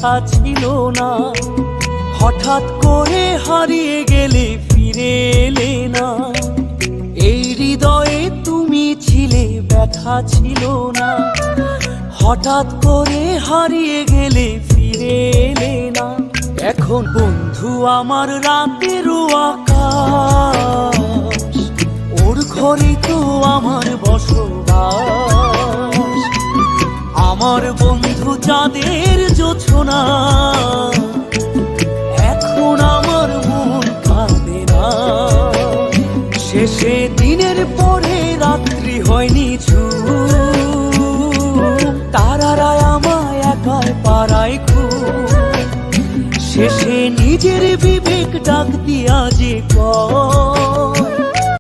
ব্যথা ছিল না। হঠাৎ করে হারিয়ে গেলে ফিরে এলে না, এই হৃদয়ে তুমি ছিলে ব্যথা ছিল না। হঠাৎ করে হারিয়ে গেলে ফিরে এলে না। এখন বন্ধু আমার রাতেরও আকাশ, ওর ঘরে তো আমার বসবাস। আমার বন্ধু চাঁদের জোছনা, এখন আমার মন কাঁদে না। শেষে দিনের পরে রাত্রি হয়নি তারারা আমায় একাই পাড়ায় খুব। শেষে নিজের বিবেক ডাক দিয়া যে